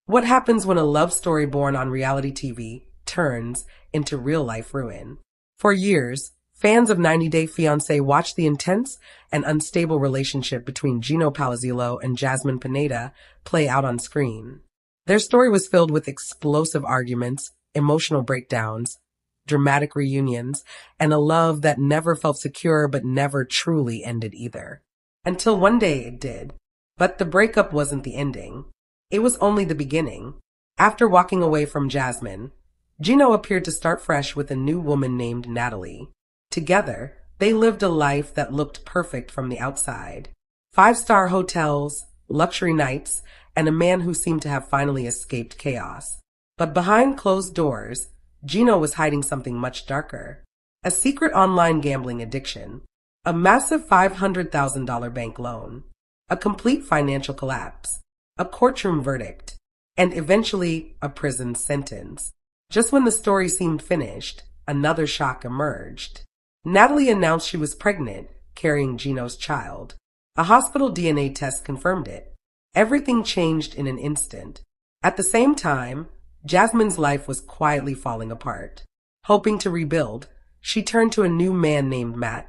What happens when a love story born on reality TV turns into real-life ruin? For years, fans of 90 Day Fiancé watched the intense and unstable relationship between Gino Palazzolo and Jasmine Pineda play out on screen. Their story was filled with explosive arguments, emotional breakdowns, dramatic reunions, and a love that never felt secure but never truly ended either. Until one day it did. But the breakup wasn't the ending. It was only the beginning. After walking away from Jasmine, Gino appeared to start fresh with a new woman named Natalie. Together, they lived a life that looked perfect from the outside. 5-star hotels, luxury nights, and a man who seemed to have finally escaped chaos. But behind closed doors, Gino was hiding something much darker. A secret online gambling addiction, a massive $500,000 bank loan, a complete financial collapse, a courtroom verdict, and eventually a prison sentence. Just when the story seemed finished, another shock emerged. Natalie announced she was pregnant, carrying Gino's child. A hospital DNA test confirmed it. Everything changed in an instant. At the same time, Jasmine's life was quietly falling apart. Hoping to rebuild, she turned to a new man named Matt,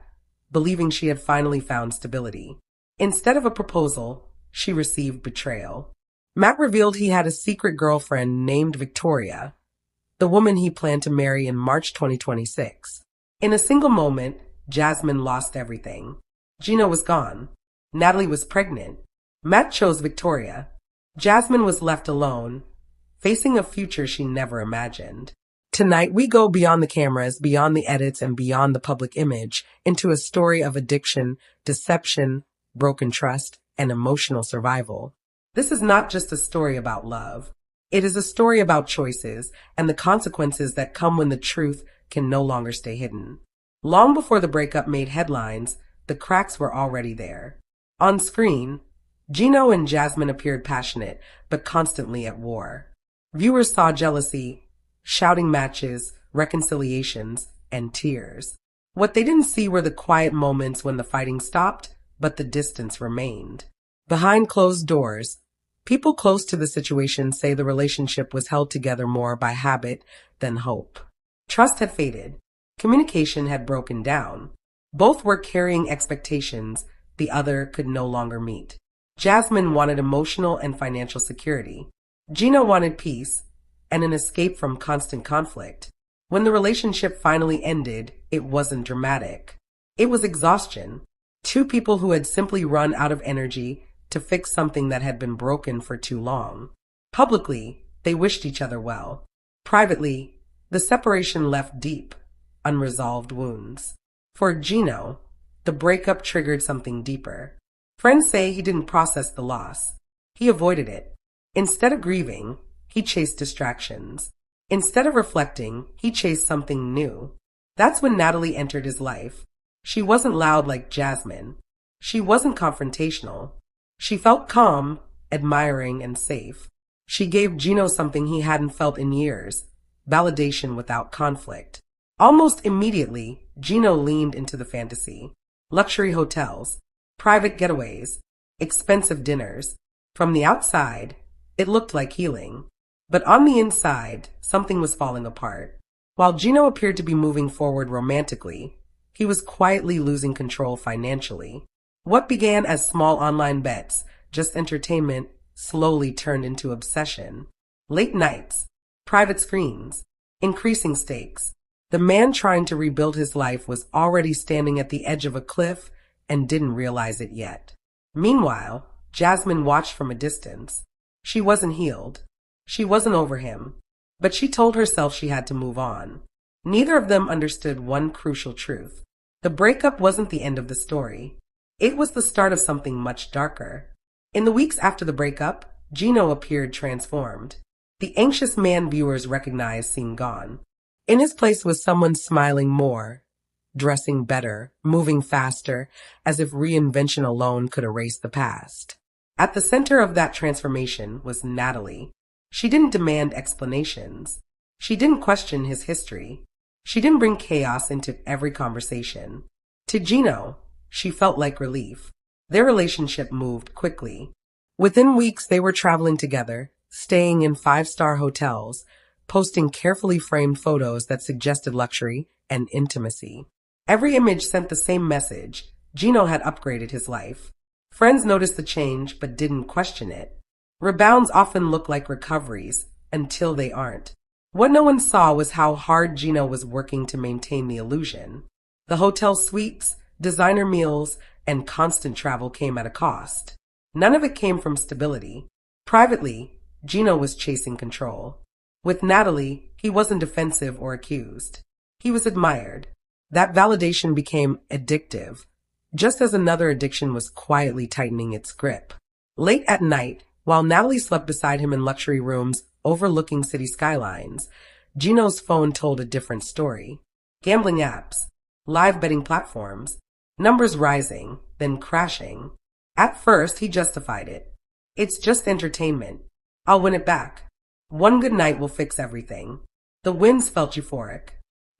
believing she had finally found stability. Instead of a proposal, she received betrayal. Matt revealed he had a secret girlfriend named Victoria, the woman he planned to marry in March 2026. In a single moment, Jasmine lost everything. Gino was gone. Natalie was pregnant. Matt chose Victoria. Jasmine was left alone, facing a future she never imagined. Tonight, we go beyond the cameras, beyond the edits, and beyond the public image into a story of addiction, deception, broken trust, and emotional survival. This is not just a story about love. It is a story about choices and the consequences that come when the truth can no longer stay hidden. Long before the breakup made headlines, the cracks were already there. On screen, Gino and Jasmine appeared passionate, but constantly at war. Viewers saw jealousy, shouting matches, reconciliations, and tears. What they didn't see were the quiet moments when the fighting stopped, but the distance remained. Behind closed doors, people close to the situation say the relationship was held together more by habit than hope. Trust had faded. Communication had broken down. Both were carrying expectations the other could no longer meet. Jasmine wanted emotional and financial security. Gino wanted peace and an escape from constant conflict. When the relationship finally ended, it wasn't dramatic. It was exhaustion. Two people who had simply run out of energy to fix something that had been broken for too long. Publicly, they wished each other well. Privately, the separation left deep, unresolved wounds. For Gino, the breakup triggered something deeper. Friends say he didn't process the loss. He avoided it. Instead of grieving, he chased distractions. Instead of reflecting, he chased something new. That's when Natalie entered his life. She wasn't loud like Jasmine. She wasn't confrontational. She felt calm, admiring, and safe. She gave Gino something he hadn't felt in years, validation without conflict. Almost immediately, Gino leaned into the fantasy. Luxury hotels, private getaways, expensive dinners. From the outside, it looked like healing. But on the inside, something was falling apart. While Gino appeared to be moving forward romantically, he was quietly losing control financially. What began as small online bets, just entertainment, slowly turned into obsession. Late nights, private screens, increasing stakes. The man trying to rebuild his life was already standing at the edge of a cliff and didn't realize it yet. Meanwhile, Jasmine watched from a distance. She wasn't healed. She wasn't over him. But she told herself she had to move on. Neither of them understood one crucial truth. The breakup wasn't the end of the story. It was the start of something much darker. In the weeks after the breakup, Gino appeared transformed. The anxious man viewers recognized seemed gone. In his place was someone smiling more, dressing better, moving faster, as if reinvention alone could erase the past. At the center of that transformation was Natalie. She didn't demand explanations. She didn't question his history. She didn't bring chaos into every conversation. To Gino, she felt like relief. Their relationship moved quickly. Within weeks, they were traveling together, staying in five-star hotels, posting carefully framed photos that suggested luxury and intimacy. Every image sent the same message. Gino had upgraded his life. Friends noticed the change but didn't question it. Rebounds often look like recoveries until they aren't. What no one saw was how hard Gino was working to maintain the illusion. The hotel suites, designer meals, and constant travel came at a cost. None of it came from stability. Privately, Gino was chasing control. With Natalie, he wasn't defensive or accused. He was admired. That validation became addictive, just as another addiction was quietly tightening its grip. Late at night, while Natalie slept beside him in luxury rooms overlooking city skylines, Gino's phone told a different story. Gambling apps, live betting platforms, numbers rising, then crashing. At first, he justified it. It's just entertainment. I'll win it back. One good night will fix everything. The wins felt euphoric.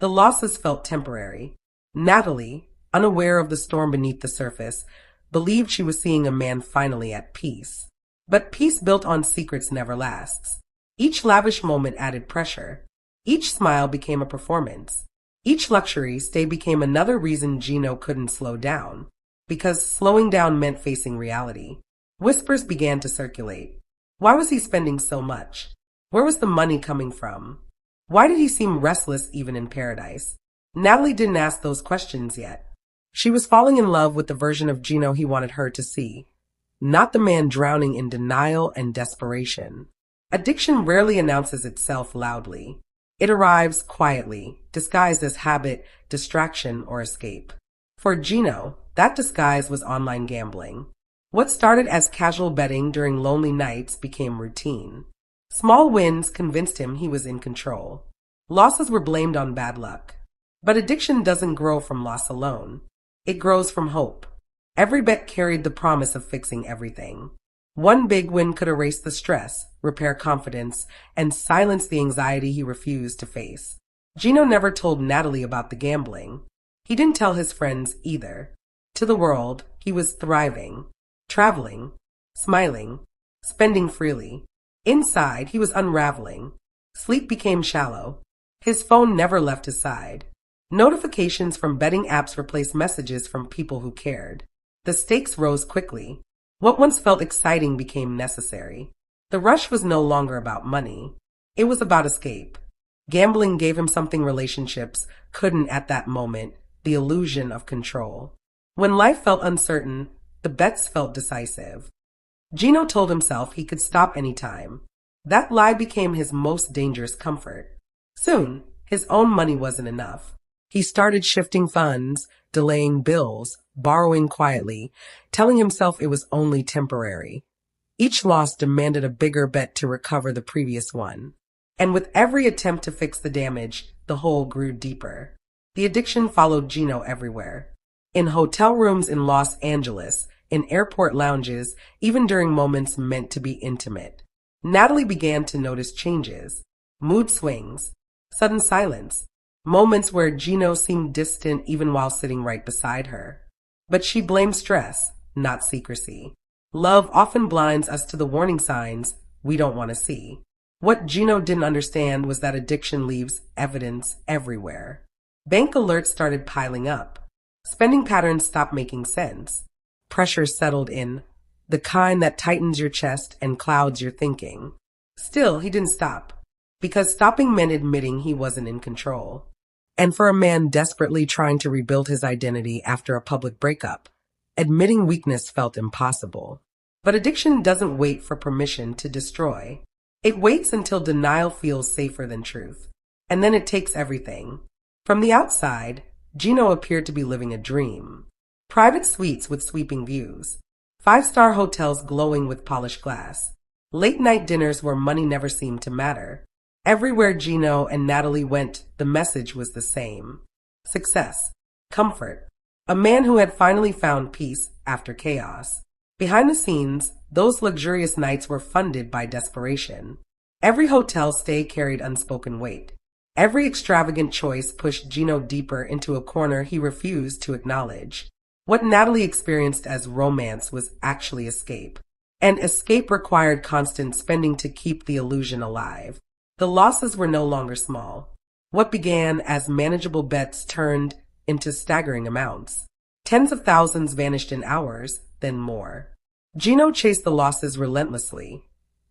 The losses felt temporary. Natalie, unaware of the storm beneath the surface, believed she was seeing a man finally at peace. But peace built on secrets never lasts. Each lavish moment added pressure. Each smile became a performance. Each luxury stay became another reason Gino couldn't slow down, because slowing down meant facing reality. Whispers began to circulate. Why was he spending so much? Where was the money coming from? Why did he seem restless even in paradise? Natalie didn't ask those questions yet. She was falling in love with the version of Gino he wanted her to see, not the man drowning in denial and desperation. Addiction rarely announces itself loudly. It arrives quietly, disguised as habit, distraction, or escape. For Gino, that disguise was online gambling. What started as casual betting during lonely nights became routine. Small wins convinced him he was in control. Losses were blamed on bad luck. But addiction doesn't grow from loss alone. It grows from hope. Every bet carried the promise of fixing everything. One big win could erase the stress, repair confidence, and silence the anxiety he refused to face. Gino never told Natalie about the gambling. He didn't tell his friends either. To the world, he was thriving, traveling, smiling, spending freely. Inside, he was unraveling. Sleep became shallow. His phone never left his side. Notifications from betting apps replaced messages from people who cared. The stakes rose quickly. What once felt exciting became necessary. The rush was no longer about money. It was about escape. Gambling gave him something relationships couldn't at that moment, the illusion of control. When life felt uncertain, the bets felt decisive. Gino told himself he could stop anytime. That lie became his most dangerous comfort. Soon, his own money wasn't enough. He started shifting funds, delaying bills, borrowing quietly, telling himself it was only temporary. Each loss demanded a bigger bet to recover the previous one. And with every attempt to fix the damage, the hole grew deeper. The addiction followed Gino everywhere. In hotel rooms in Los Angeles, in airport lounges, even during moments meant to be intimate. Natalie began to notice changes, mood swings, sudden silence, moments where Gino seemed distant even while sitting right beside her. But she blamed stress, not secrecy. Love often blinds us to the warning signs we don't want to see. What Gino didn't understand was that addiction leaves evidence everywhere. Bank alerts started piling up. Spending patterns stopped making sense. Pressure settled in, the kind that tightens your chest and clouds your thinking. Still, he didn't stop, because stopping meant admitting he wasn't in control. And for a man desperately trying to rebuild his identity after a public breakup, admitting weakness felt impossible. But addiction doesn't wait for permission to destroy. It waits until denial feels safer than truth. And then it takes everything. From the outside, Gino appeared to be living a dream. Private suites with sweeping views. 5-star hotels glowing with polished glass. Late-night dinners where money never seemed to matter. Everywhere Gino and Natalie went, the message was the same. Success. Comfort. A man who had finally found peace after chaos. Behind the scenes, those luxurious nights were funded by desperation. Every hotel stay carried unspoken weight. Every extravagant choice pushed Gino deeper into a corner he refused to acknowledge. What Natalie experienced as romance was actually escape. and escape required constant spending to keep the illusion alive. The losses were no longer small. What began as manageable bets turned into staggering amounts. Tens of thousands vanished in hours, then more. Gino chased the losses relentlessly,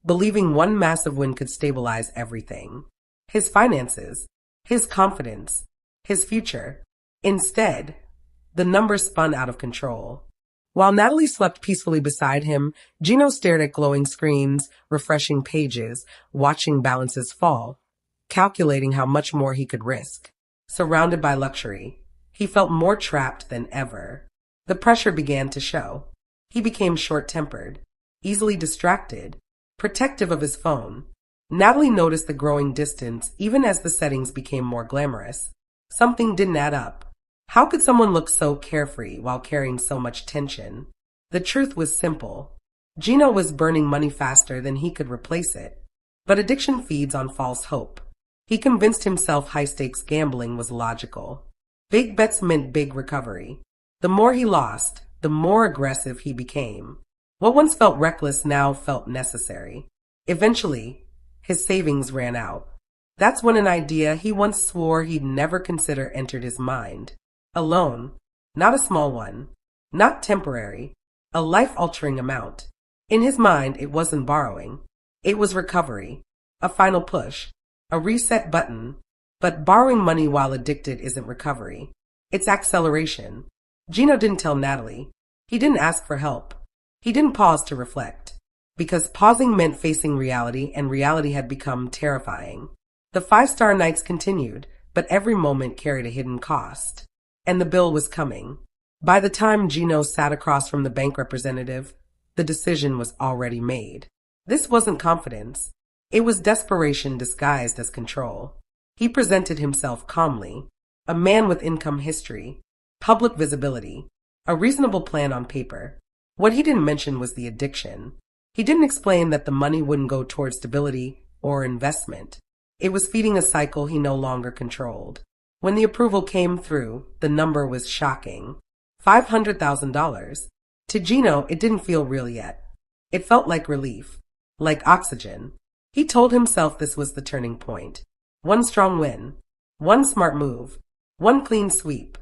believing one massive win could stabilize everything. His finances, his confidence, his future. Instead, the numbers spun out of control. While Natalie slept peacefully beside him, Gino stared at glowing screens, refreshing pages, watching balances fall, calculating how much more he could risk. Surrounded by luxury, he felt more trapped than ever. The pressure began to show. He became short-tempered, easily distracted, protective of his phone. Natalie noticed the growing distance even as the settings became more glamorous. Something didn't add up. How could someone look so carefree while carrying so much tension? The truth was simple. Gino was burning money faster than he could replace it. But addiction feeds on false hope. He convinced himself high-stakes gambling was logical. Big bets meant big recovery. The more he lost, the more aggressive he became. What once felt reckless now felt necessary. Eventually, his savings ran out. That's when an idea he once swore he'd never consider entered his mind. A loan, not a small one, not temporary, a life-altering amount. In his mind, it wasn't borrowing. It was recovery, a final push, a reset button. But borrowing money while addicted isn't recovery. It's acceleration. Gino didn't tell Natalie. He didn't ask for help. He didn't pause to reflect. Because pausing meant facing reality, and reality had become terrifying. The five-star nights continued, but every moment carried a hidden cost. And the bill was coming. By the time Gino sat across from the bank representative, the decision was already made. This wasn't confidence. It was desperation disguised as control. He presented himself calmly, a man with income history, public visibility, a reasonable plan on paper. What he didn't mention was the addiction. He didn't explain that the money wouldn't go toward stability or investment. It was feeding a cycle he no longer controlled. When the approval came through, the number was shocking. $500,000. To Gino, it didn't feel real yet. It felt like relief, like oxygen. He told himself this was the turning point. One strong win, one smart move, one clean sweep.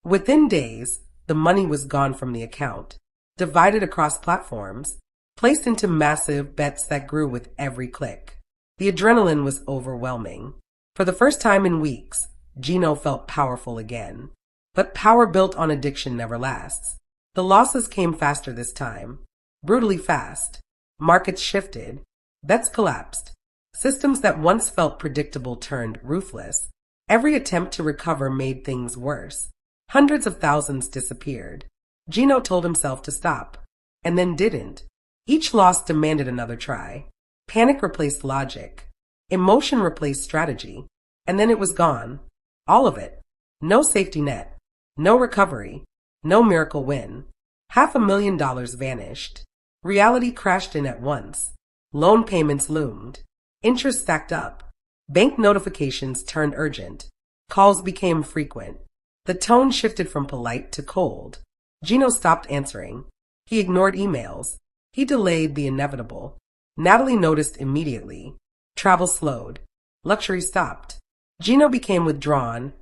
Within days, the money was gone from the account, divided across platforms, placed into massive bets that grew with every click. The adrenaline was overwhelming. For the first time in weeks, Gino felt powerful again. But power built on addiction never lasts. The losses came faster this time, brutally fast. Markets shifted, bets collapsed. Systems that once felt predictable turned ruthless. Every attempt to recover made things worse. Hundreds of thousands disappeared. Gino told himself to stop, and then didn't. Each loss demanded another try. Panic replaced logic. Emotion replaced strategy. And then it was gone. All of it. No safety net. No recovery. No miracle win. $500,000 vanished. Reality crashed in at once. Loan payments loomed. Interest stacked up. Bank notifications turned urgent. Calls became frequent. The tone shifted from polite to cold. Gino stopped answering. He ignored emails. He delayed the inevitable. Natalie noticed immediately. Travel slowed. Luxury stopped. Gino became withdrawn,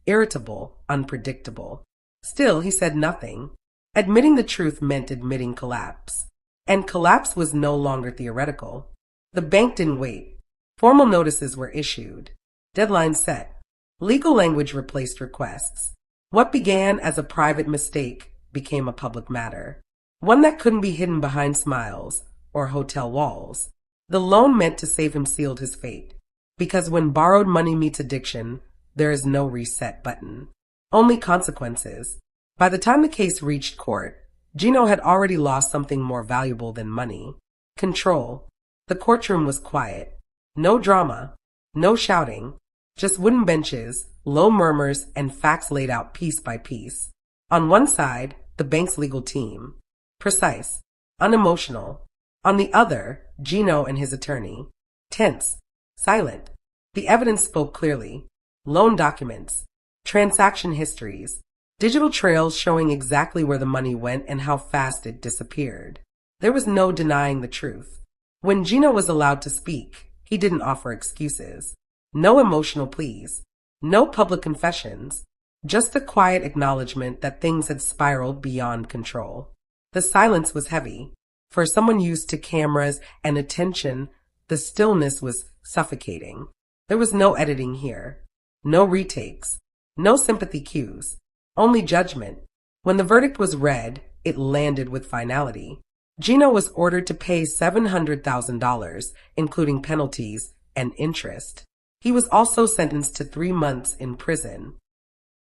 irritable, unpredictable. Still, he said nothing. Admitting the truth meant admitting collapse. And collapse was no longer theoretical. The bank didn't wait. Formal notices were issued. Deadlines set. Legal language replaced requests. What began as a private mistake became a public matter. One that couldn't be hidden behind smiles or hotel walls. The loan meant to save him sealed his fate. Because when borrowed money meets addiction, there is no reset button. Only consequences. By the time the case reached court, Gino had already lost something more valuable than money. Control. The courtroom was quiet. No drama. No shouting. Just wooden benches, low murmurs, and facts laid out piece by piece. On one side, the bank's legal team. Precise. Unemotional. On the other, Gino and his attorney. Tense. Silent. The evidence spoke clearly. Loan documents. Transaction histories. Digital trails showing exactly where the money went and how fast it disappeared. There was no denying the truth. When Gino was allowed to speak, he didn't offer excuses. No emotional pleas. No public confessions. Just the quiet acknowledgement that things had spiraled beyond control. The silence was heavy. For someone used to cameras and attention, the stillness was suffocating. There was no editing here. No retakes. No sympathy cues. Only judgment. When the verdict was read, it landed with finality. Gino was ordered to pay $700,000, including penalties and interest. He was also sentenced to 3 months in prison.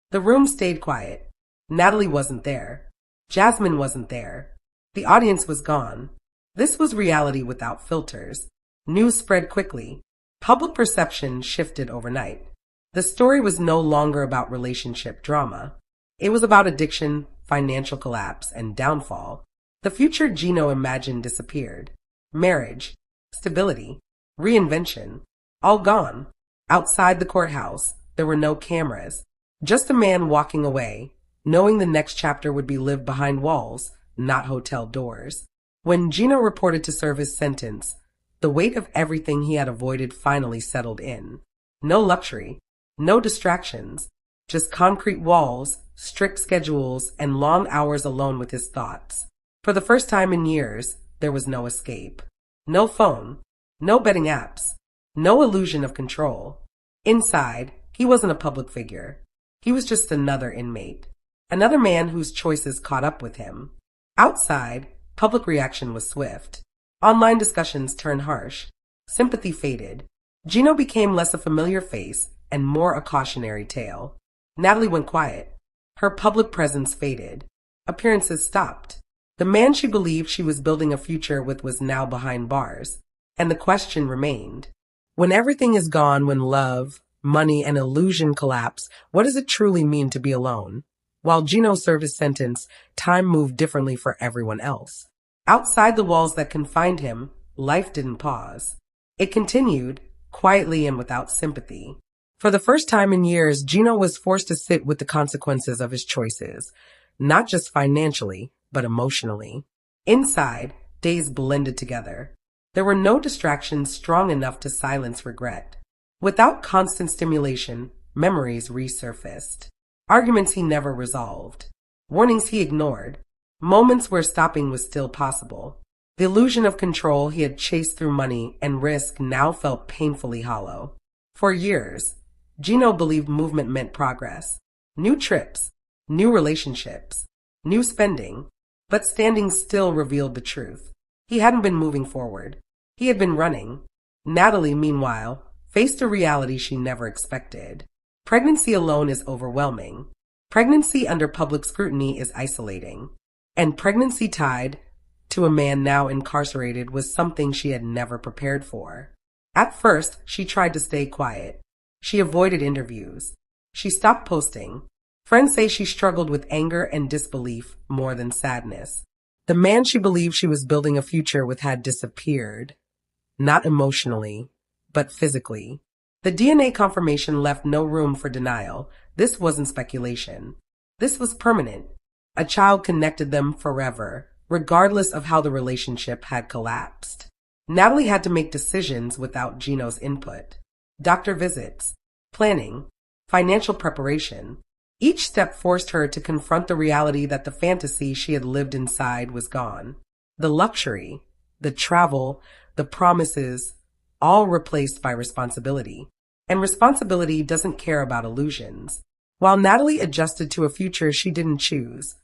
The room stayed quiet. Natalie wasn't there. Jasmine wasn't there. The audience was gone. This was reality without filters. News spread quickly. Public perception shifted overnight. The story was no longer about relationship drama. It was about addiction, financial collapse, and downfall. The future Gino imagined disappeared. Marriage, stability, reinvention, all gone. Outside the courthouse, there were no cameras. Just a man walking away, knowing the next chapter would be lived behind walls, not hotel doors. When Gino reported to serve his sentence, the weight of everything he had avoided finally settled in. No luxury, no distractions, just concrete walls, strict schedules, and long hours alone with his thoughts. For the first time in years, there was no escape. No phone, no betting apps, no illusion of control. Inside, he wasn't a public figure. He was just another inmate. Another man whose choices caught up with him. Outside, public reaction was swift. Online discussions turned harsh. Sympathy faded. Gino became less a familiar face and more a cautionary tale. Natalie went quiet. Her public presence faded. Appearances stopped. The man she believed she was building a future with was now behind bars. And the question remained. When everything is gone, when love, money, and illusion collapse, what does it truly mean to be alone? While Gino served his sentence, time moved differently for everyone else. Outside the walls that confined him, life didn't pause. It continued, quietly and without sympathy. For the first time in years, Gino was forced to sit with the consequences of his choices, not just financially, but emotionally. Inside, days blended together. There were no distractions strong enough to silence regret. Without constant stimulation, memories resurfaced. Arguments he never resolved. Warnings he ignored. Moments where stopping was still possible. The illusion of control he had chased through money and risk now felt painfully hollow. For years, Gino believed movement meant progress. New trips, new relationships, new spending. But standing still revealed the truth. He hadn't been moving forward. He had been running. Natalie, meanwhile, faced a reality she never expected. Pregnancy alone is overwhelming. Pregnancy under public scrutiny is isolating. And pregnancy tied to a man now incarcerated was something she had never prepared for. At first, she tried to stay quiet. She avoided interviews. She stopped posting. Friends say she struggled with anger and disbelief more than sadness. The man she believed she was building a future with had disappeared. Not emotionally, but physically. The DNA confirmation left no room for denial. This wasn't speculation. This was permanent. A child connected them forever, regardless of how the relationship had collapsed. Natalie had to make decisions without Gino's input. Doctor visits, planning, financial preparation. Each step forced her to confront the reality that the fantasy she had lived inside was gone. The luxury, the travel, the promises, all replaced by responsibility. And responsibility doesn't care about illusions. While Natalie adjusted to a future she didn't choose,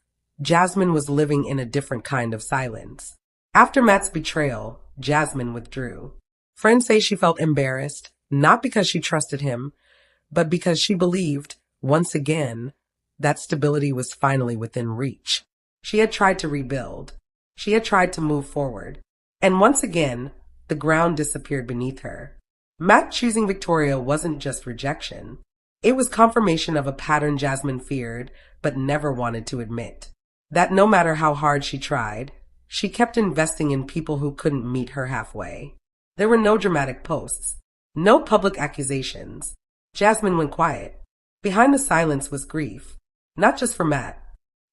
Jasmine was living in a different kind of silence. After Matt's betrayal, Jasmine withdrew. Friends say she felt embarrassed, not because she trusted him, but because she believed, once again, that stability was finally within reach. She had tried to rebuild. She had tried to move forward. And once again, the ground disappeared beneath her. Matt choosing Victoria wasn't just rejection. It was confirmation of a pattern Jasmine feared, but never wanted to admit. That no matter how hard she tried, she kept investing in people who couldn't meet her halfway. There were no dramatic posts. No public accusations. Jasmine went quiet. Behind the silence was grief. Not just for Matt.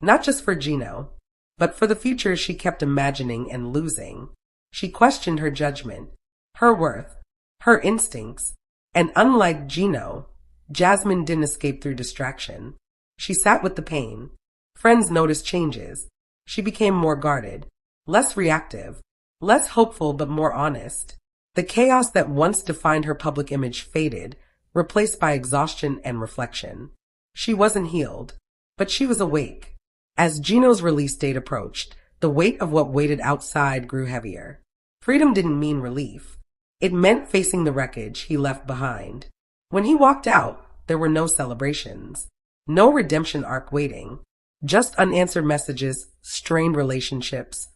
Not just for Gino. But for the future she kept imagining and losing. She questioned her judgment, her worth, her instincts, and unlike Gino, Jasmine didn't escape through distraction. She sat with the pain. Friends noticed changes. She became more guarded, less reactive, less hopeful but more honest. The chaos that once defined her public image faded, replaced by exhaustion and reflection. She wasn't healed, but she was awake. As Gino's release date approached, the weight of what waited outside grew heavier. Freedom didn't mean relief. It meant facing the wreckage he left behind. When he walked out, there were no celebrations, no redemption arc waiting, just unanswered messages, strained relationships,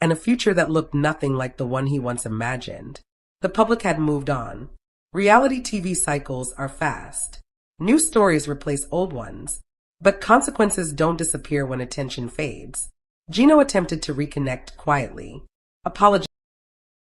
and a future that looked nothing like the one he once imagined. The public had moved on. Reality TV cycles are fast. New stories replace old ones, but consequences don't disappear when attention fades. Gino attempted to reconnect quietly, apologizing